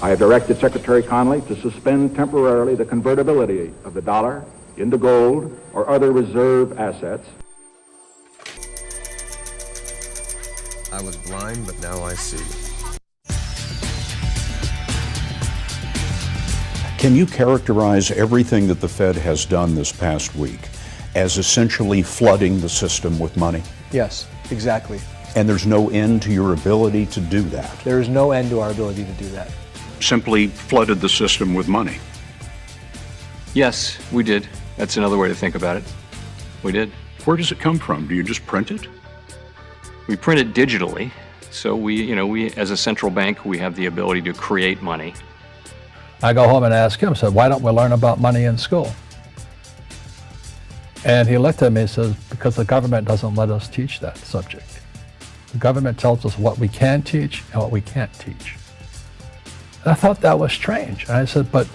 I have directed Secretary Connally to suspend temporarily the convertibility of the dollar into gold or other reserve assets. I was blind, but now I see. Can you characterize everything that the Fed has done this past week as essentially flooding the system with money? Yes, exactly. And there's no end to your ability to do that? There is no end to our ability to do that. Simply flooded the system with money? Yes, we did. That's another way to think about it. We did. Where does it come from? Do you just print it? We print it digitally. So we as a central bank, we have the ability to create money. I go home and ask him, said, why don't we learn about money in school? And he looked at me and says, because the government doesn't let us teach that subject. The government tells us what we can teach and what we can't teach. And I thought that was strange. And I said, but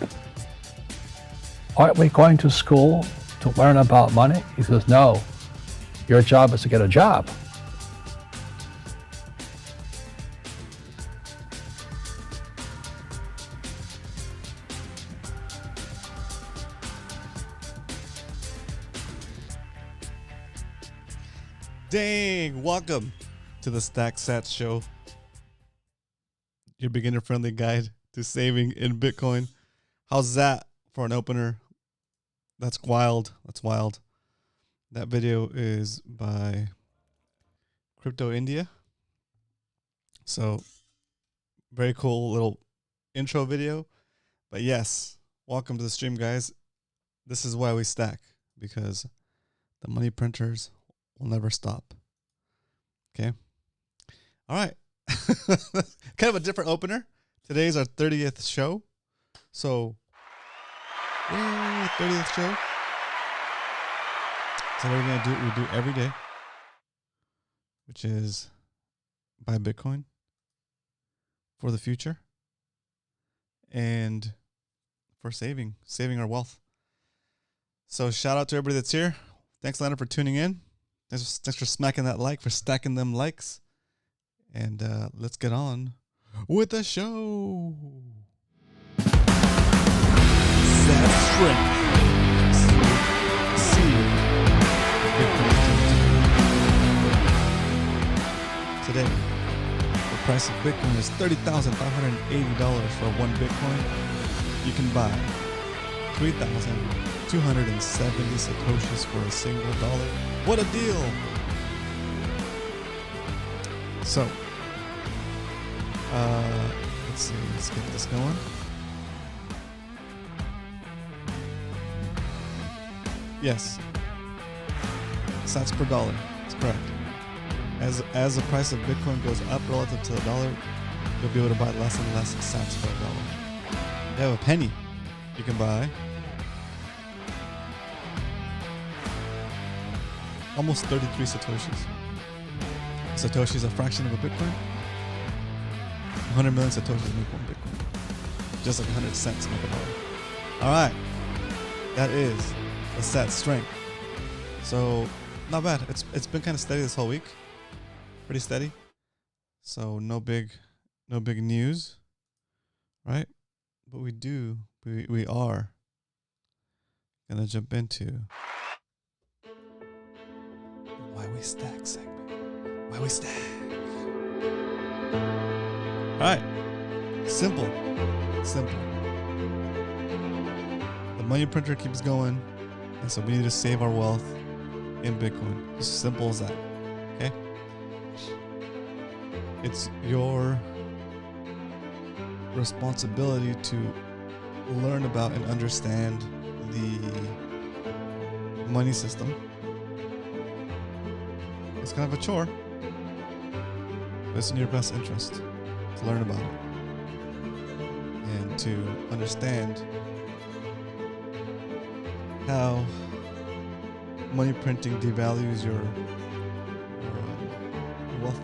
aren't we going to school to learn about money? He says, no, your job is to get a job. Dang, welcome to the SATS show, your beginner-friendly guide to saving in Bitcoin. How's that for an opener? That's wild. That's wild. That video is by Crypto India. So, very cool little intro video. But yes, welcome to the stream, guys. This is why we stack, because the money printers will never stop. Okay. All right. Kind of a different opener. Today's our 30th show. So, yay, 30th show. So what we're going to do, we do every day, which is buy Bitcoin for the future and for saving our wealth. So shout out to everybody that's here. Thanks, Leonard, for tuning in. Thanks for smacking that like, for stacking them likes. And let's get on with the show. SATS strength. Today, the price of Bitcoin is $30,580 for one Bitcoin. You can buy 3,270 Satoshis for a single dollar. What a deal! So, let's see, let's get this going. Yes, cents per dollar, that's correct. As the price of Bitcoin goes up relative to the dollar, you'll be able to buy less and less cents per dollar. You have a penny, you can buy almost 33 Satoshis. Satoshi is a fraction of a Bitcoin. 100 million Satoshis make one Bitcoin. Just like 100 cents make a dollar. Alright. That is the SATS strength. So, not bad. It's been kind of steady this whole week. Pretty steady. So, no big news. Right? But we are gonna jump into why we stack segment. Why we stack. Alright. Simple. The money printer keeps going, and so we need to save our wealth in Bitcoin. As simple as that. Okay? It's your responsibility to learn about and understand the money system. It's kind of a chore, but it's in your best interest to learn about it and to understand how money printing devalues your wealth,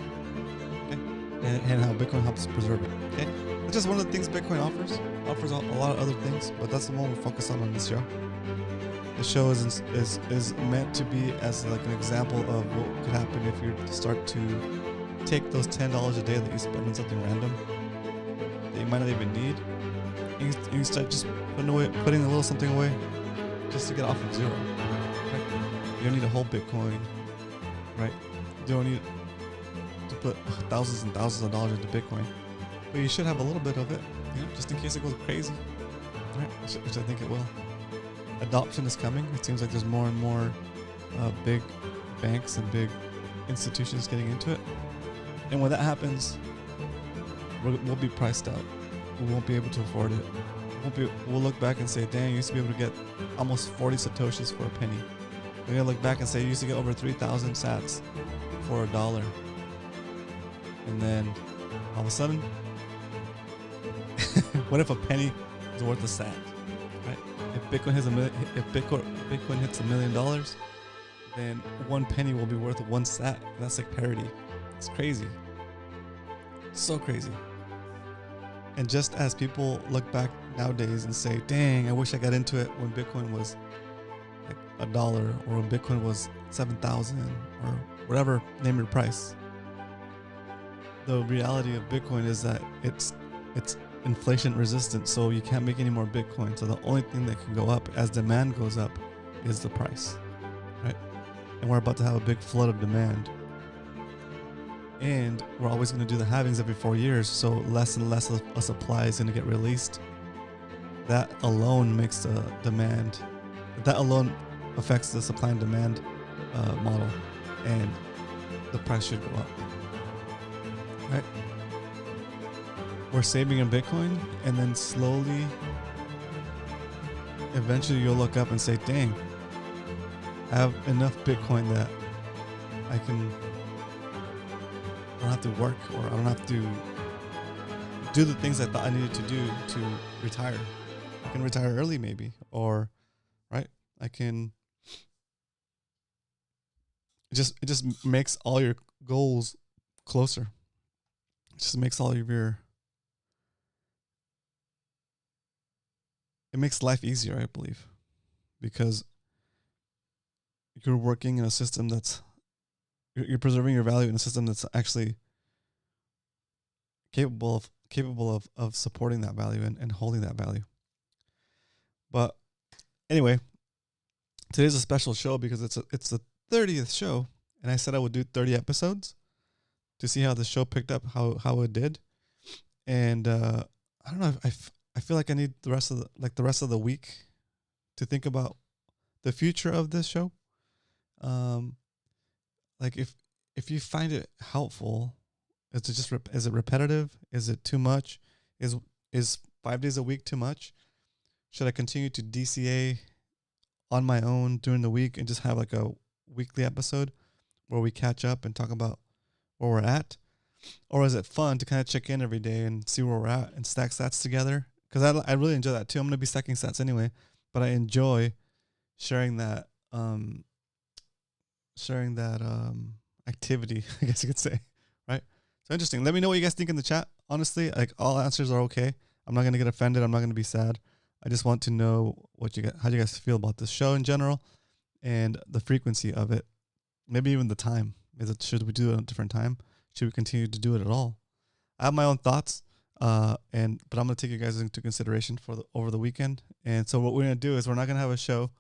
okay? and how Bitcoin helps preserve it. Okay, that's just one of the things Bitcoin offers a lot of other things, but that's the one we're focused on this show. The show is meant to be as like an example of what could happen if you start to take those $10 a day that you spend on something random that you might not even need. And you start just putting a little something away just to get off of zero. Right? You don't need a whole Bitcoin, right? You don't need to put thousands and thousands of dollars into Bitcoin, but you should have a little bit of it, just in case it goes crazy, right? Which I think it will. Adoption is coming. It seems like there's more and more big banks and big institutions getting into it, and when that happens, we'll be priced out. We won't be able to afford it. We'll look back and say, dang, you used to be able to get almost 40 Satoshis for a penny. We're going to look back and say, you used to get over 3,000 SATS for $1. And then all of a sudden, what if a penny is worth a sat? Right? If Bitcoin hits Bitcoin hits $1 million, then 1 penny will be worth 1 sat. That's like parity. It's crazy. So crazy. And just as people look back nowadays and say, dang, I wish I got into it when Bitcoin was like $1 or when Bitcoin was 7,000 or whatever, name your price. The reality of Bitcoin is that it's inflation resistant, so you can't make any more Bitcoin. So the only thing that can go up as demand goes up is the price, right? And we're about to have a big flood of demand. And we're always going to do the halvings every 4 years, so less and less of a supply is going to get released. That alone makes the demand, that alone affects the supply and demand model, and the price should go up. Right? We're saving in Bitcoin, and then slowly, eventually you'll look up and say, dang, I have enough Bitcoin that I don't have to work, or I don't have to do the things I thought I needed to do to retire. I can retire early maybe, or right, I can it just makes all your goals closer. It just makes all of your it makes life easier, I believe, because you're working in a system that's you're preserving your value in a system that's actually capable of supporting that value and holding that value. But anyway, today's a special show because it's the 30th show, and I said I would do 30 episodes to see how the show picked up, how it did. And I don't know, I feel like I need the rest of the week to think about the future of this show. Like if you find it helpful, is it repetitive? Is it too much? Is 5 days a week too much? Should I continue to DCA on my own during the week and just have like a weekly episode where we catch up and talk about where we're at? Or is it fun to kind of check in every day and see where we're at and stack stats together? Because I really enjoy that too. I'm going to be stacking stats anyway, but I enjoy sharing that activity, I guess you could say, right? So interesting. Let me know what you guys think in the chat. Honestly, like all answers are okay. I'm not going to get offended. I'm not going to be sad. I just want to know how you guys feel about this show in general and the frequency of it. Maybe even the time. Should we do it at a different time? Should we continue to do it at all? I have my own thoughts, but I'm going to take you guys into consideration over the weekend. And so what we're going to do is we're not going to have a show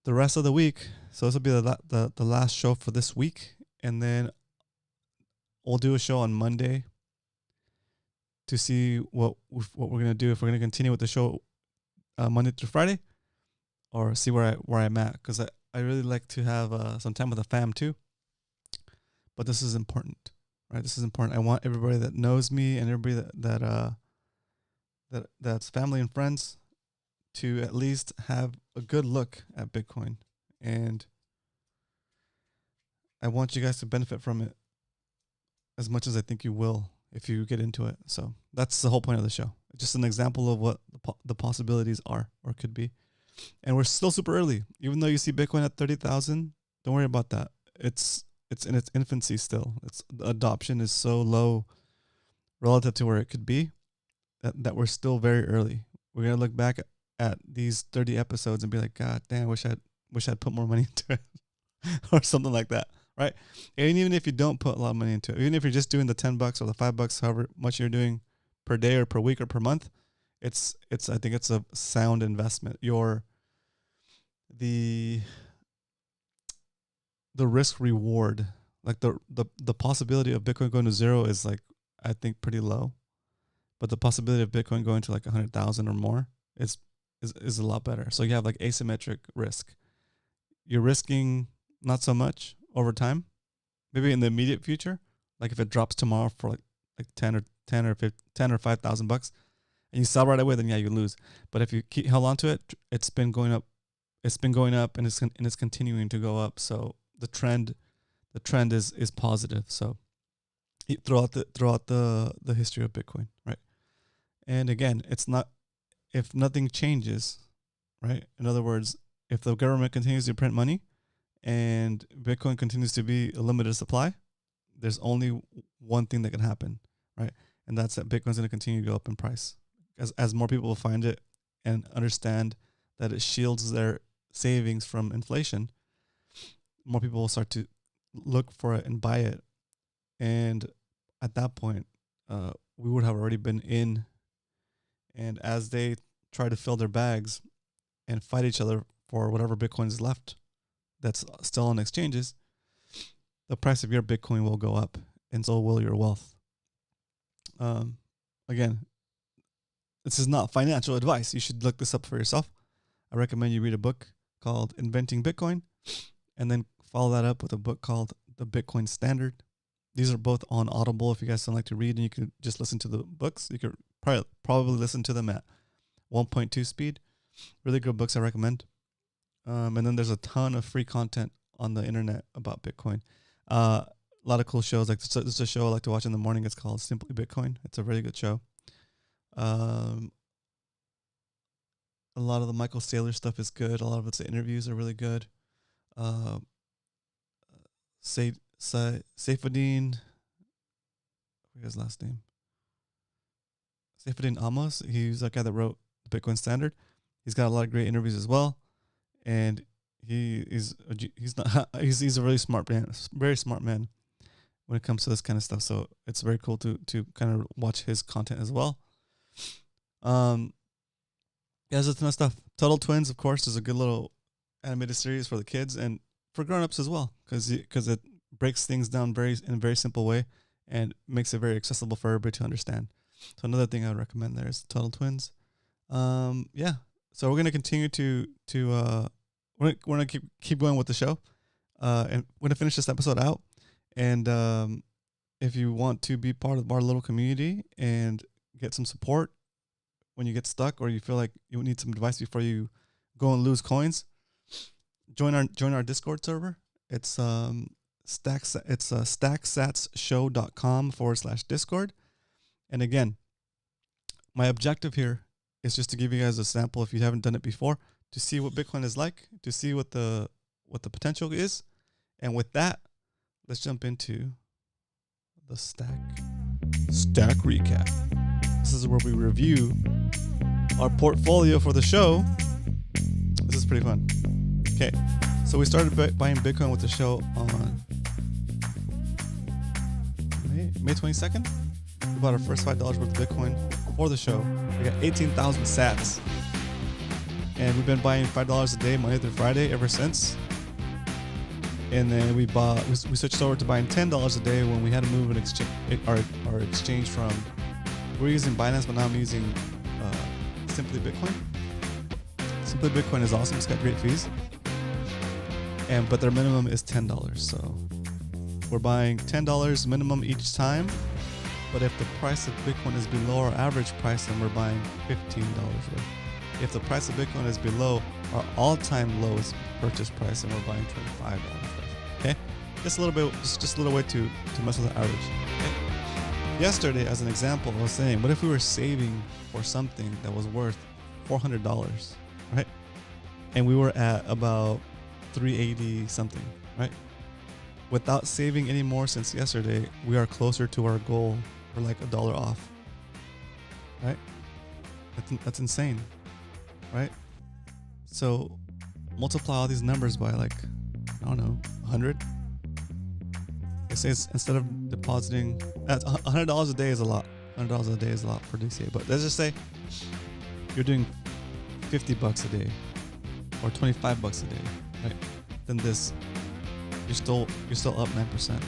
the rest of the week. So this will be the last show for this week, and then we'll do a show on Monday to see what we're gonna do, if we're gonna continue with the show Monday through Friday, or see where I'm at, because I really like to have some time with the fam too. But this is important, right? This is important. I want everybody that knows me and everybody that's family and friends to at least have a good look at Bitcoin, and I want you guys to benefit from it as much as I think you will if you get into it. So that's the whole point of the show. Just an example of what the possibilities are or could be. And we're still super early. Even though you see Bitcoin at 30,000, don't worry about that. It's in its infancy still. The adoption is so low relative to where it could be that we're still very early. We're going to look back at these 30 episodes and be like, God damn, I wish I'd put more money into it or something like that. Right? And even if you don't put a lot of money into it, even if you're just doing the $10 or the $5, however much you're doing per day or per week or per month, it's I think it's a sound investment. The risk reward, like the possibility of Bitcoin going to zero is like, I think, pretty low, but the possibility of Bitcoin going to like 100,000 or more is a lot better. So you have like asymmetric risk. You're risking not so much over time, maybe in the immediate future. Like if it drops tomorrow for like 10 or 5,000 bucks, and you sell right away, then yeah, you lose. But if you keep held on to it, it's been going up. It's been going up, and it's continuing to go up. So the trend is positive. So throughout the history of Bitcoin, right? And again, it's not, if nothing changes, right? In other words, if the government continues to print money and Bitcoin continues to be a limited supply, there's only one thing that can happen, right? And that's that Bitcoin's going to continue to go up in price as more people will find it and understand that it shields their savings from inflation. More people will start to look for it and buy it, and at that point, we would have already been in. And as they try to fill their bags and fight each other for whatever Bitcoin is left that's still on exchanges, the price of your Bitcoin will go up, and so will your wealth. Again, this is not financial advice. You should look this up for yourself. I recommend you read a book called Inventing Bitcoin, and then follow that up with a book called The Bitcoin Standard. These are both on Audible if you guys don't like to read and you can just listen to the books. You could probably listen to them at 1.2 speed. Really good books, I recommend. And then there's a ton of free content on the internet about Bitcoin. A lot of cool shows. Like there's a show I like to watch in the morning. It's called Simply Bitcoin. It's a really good show. A lot of the Michael Saylor stuff is good. A lot of its interviews are really good. Saifuddin, what's his last name? Saifuddin Amos. He's the guy that wrote the Bitcoin Standard. He's got a lot of great interviews as well, and he's a really smart man, very smart man when it comes to this kind of stuff. So it's very cool to kind of watch his content as well. Yeah, there's a ton of stuff. Total Twins, of course, is a good little animated series for the kids and for grown-ups as well, because it breaks things down in a very simple way and makes it very accessible for everybody to understand. So another thing I would recommend there is Total Twins. Yeah. So we're gonna continue we're gonna keep going with the show, and we're gonna finish this episode out. And if you want to be part of our little community and get some support when you get stuck, or you feel like you need some advice before you go and lose coins, join our Discord server. It's stacksatshow.com/Discord. And again, my objective here is just to give you guys a sample, if you haven't done it before, to see what Bitcoin is like, to see what the potential is. And with that, let's jump into the stack recap. This is where we review our portfolio for the show. This is pretty fun. Okay, so we started buying Bitcoin with the show on May 22nd. We bought our first $5 worth of Bitcoin for the show. We got 18,000 SATS. And we've been buying $5 a day, Monday through Friday, ever since. And then we switched over to buying $10 a day when we had to move our exchange from, we're using Binance, but now I'm using Simply Bitcoin. Simply Bitcoin is awesome. It's got great fees. But their minimum is $10. So we're buying $10 minimum each time. But if the price of Bitcoin is below our average price, then we're buying $15 worth. If the price of Bitcoin is below our all-time lowest purchase price, then we're buying $25 worth. Okay, just a little way to mess with the average. Okay? Yesterday, as an example, I was saying, what if we were saving for something that was worth $400, right? And we were at about 380 something, right? Without saving any more since yesterday, we are closer to our goal. We're like $1 off, right? That's insane, right? So multiply all these numbers by like, I don't know, 100. It says instead of depositing, $100 a day is a lot. $100 $100 a day is a lot for DCA, but let's just say you're doing $50 a day or $25 a day, right? Then you're still up 9%.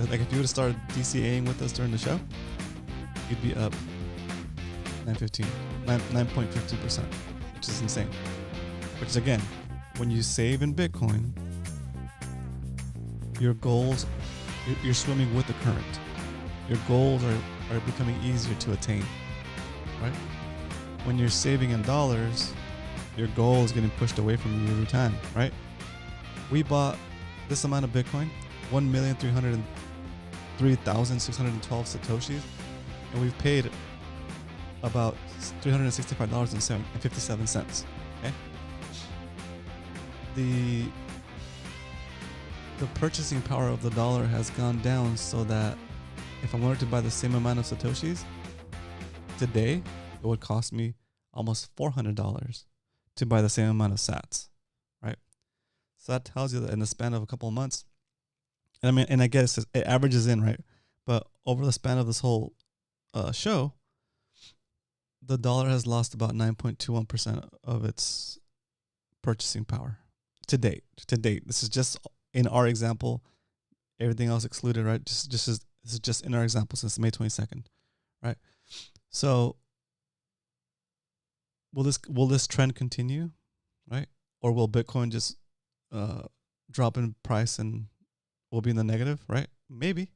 Like if you would have started DCAing with us during the show, you'd be up 9.15%, which is insane. Which is, again, when you save in Bitcoin, your goals, you're swimming with the current. Your goals are becoming easier to attain, right? When you're saving in dollars, your goal is getting pushed away from you every time, right? We bought this amount of Bitcoin, 1,303,612 Satoshis, and we've paid about $365.57. Okay, the purchasing power of the dollar has gone down, so that if I wanted to buy the same amount of Satoshis today, it would cost me almost $400 to buy the same amount of SATS, right? So that tells you that in the span of a couple of months, and I guess it averages in, right? But over the span of this whole show, the dollar has lost about 9.21% of its purchasing power to date. This is just in our example, everything else excluded, right? This is just in our example since May 22nd, right? So will this trend continue, right? Or will Bitcoin just drop in price and we'll be in the negative, right? Maybe.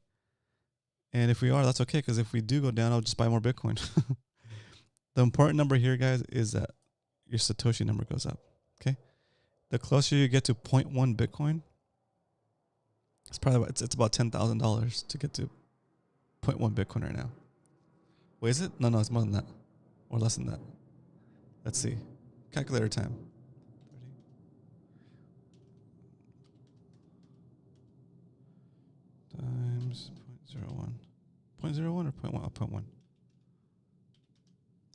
And if we are, that's okay, because if we do go down, I'll just buy more Bitcoin. The important number here, guys, is that your Satoshi number goes up, okay? The closer you get to 0.1 Bitcoin, it's probably it's about $10,000 to get to 0.1 Bitcoin right now. Wait, is it? No, it's more than that, or less than that. Let's see. Calculator time. 30 times 0.01. 0.01 or 0.1? Oh, 0.1.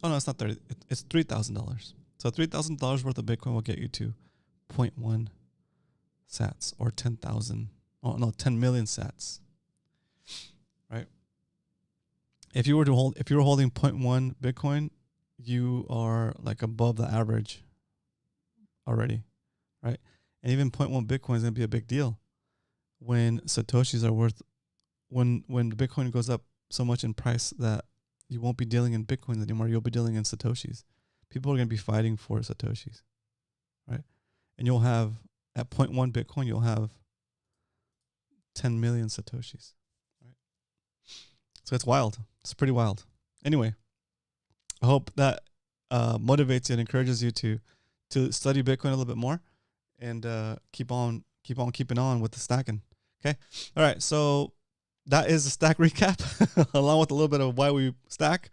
Oh, no, it's not 30. It's $3,000. So $3,000 worth of Bitcoin will get you to 0.1 SATS, or 10,000. Oh, no, 10 million SATS. Right? If you were holding 0.1 Bitcoin, you are like above the average already, right? And even 0.1 Bitcoin is going to be a big deal when Satoshis are worth, when the Bitcoin goes up so much in price that you won't be dealing in Bitcoins anymore. You'll be dealing in Satoshis. People are going to be fighting for Satoshis, right? And you'll have, at 0.1 Bitcoin, you'll have 10 million Satoshis, right? So it's wild. It's pretty wild. Anyway, I hope that motivates you and encourages you to study Bitcoin a little bit more and keep on keeping on with the stacking. Okay. All right. So that is the stack recap, along with a little bit of why we stack.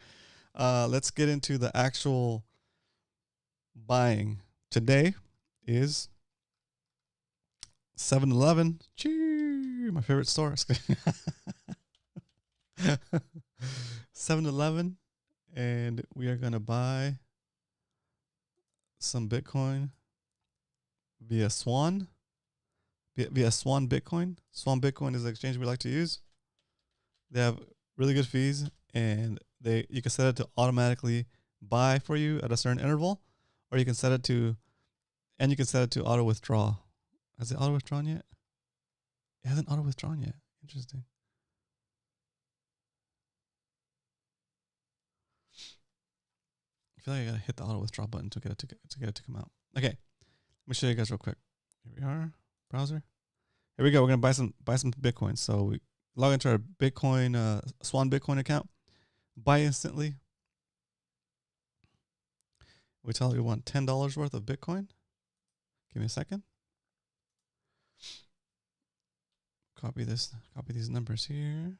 Let's get into the actual buying. Today is 7-Eleven. Chee, my favorite store. 7-Eleven, and we are going to buy some Bitcoin via Swan. Via Swan Bitcoin. Swan Bitcoin is the exchange we like to use. They have really good fees, and you can set it to automatically buy for you at a certain interval, or you can set it to auto withdraw. Has it auto withdrawn yet? It hasn't auto withdrawn yet. Interesting. I feel like I gotta hit the auto withdraw button to get it to come out. Okay, let me show you guys real quick. Here we are, browser. Here we go. We're gonna buy some Bitcoin. So we log into our Bitcoin Swan Bitcoin account. Buy instantly. We tell you we want $10 worth of Bitcoin. Give me a second. Copy these numbers here.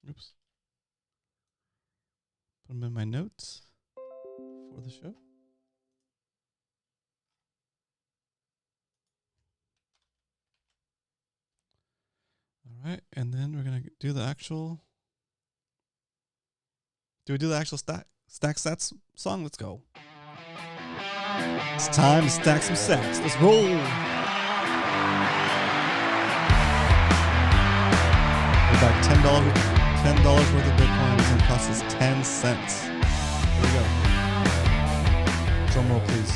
Oops. Put them in my notes for the show. All right, and then we're gonna do the actual. Do we do the actual stack sats song? Let's go. It's time to stack some sats. Let's roll. We're back $10 worth of Bitcoin is going to cost us 10 cents. Here we go. Drum roll, please.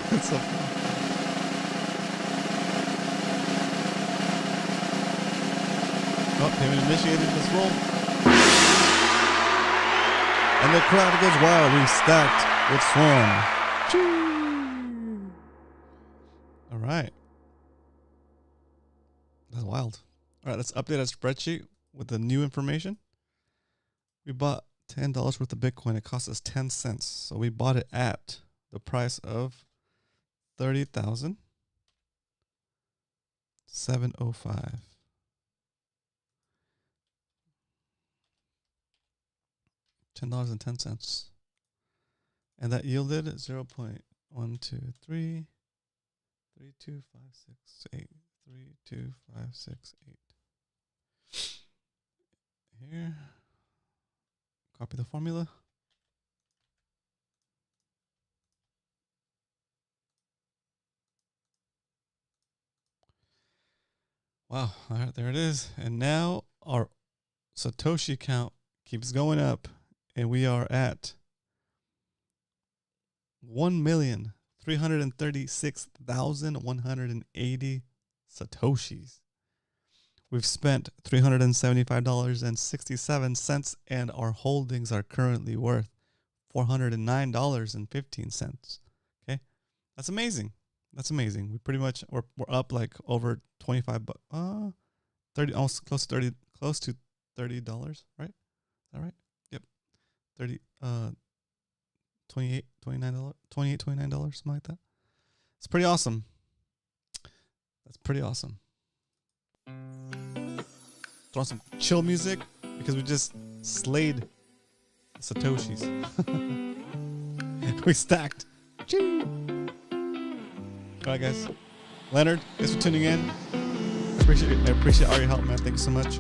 That's so funny. Oh, payment initiated. Let's roll. And the crowd goes wild. We stacked with Swarm. All right. That's wild. All right, let's update our spreadsheet with the new information. We bought $10 worth of Bitcoin. It cost us 10 cents. So we bought it at the price of 30,705. $10.10. And that yielded 0.123325668. 32568. Here. Copy the formula. Wow. All right, there it is. And now our Satoshi count keeps going up, and we are at 1,336,180 Satoshis. We've spent $375.67, and our holdings are currently worth $409.15. Okay, that's amazing. That's amazing. We pretty much we're up like over 25, 30, almost close to $30, right? Is that right? Yep, 30, $28, $29, something like that. It's pretty awesome. That's pretty awesome. Throw on some chill music because we just slayed Satoshis. We stacked. Choo. All right, guys. Leonard, thanks for tuning in. I appreciate all your help, man. Thank you so much.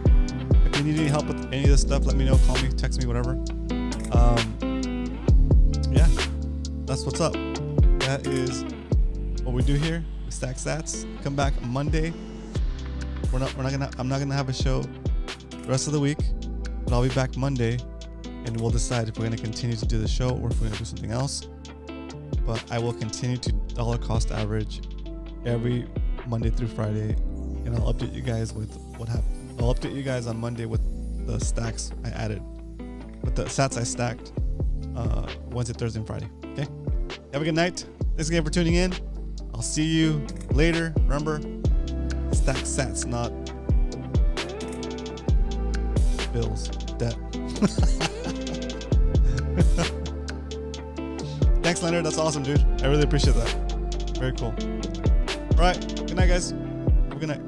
If you need any help with any of this stuff, let me know. Call me, text me, whatever. Yeah, that's what's up. That is what we do here. We stack SATS. Come back Monday. I'm not gonna have a show the rest of the week, but I'll be back Monday, and we'll decide if we're gonna continue to do the show or if we're gonna do something else. But I will continue to dollar cost average every Monday through Friday, and I'll update you guys with what happened. I'll update you guys on Monday with the stacks I added, with the SATS I stacked Wednesday, Thursday, and Friday. Okay? Have a good night. Thanks again for tuning in. I'll see you later. Remember, stack SATS, not bills, debt. Thanks, Leonard. That's awesome, dude. I really appreciate that. Very cool. All right. Good night, guys. Have a good night.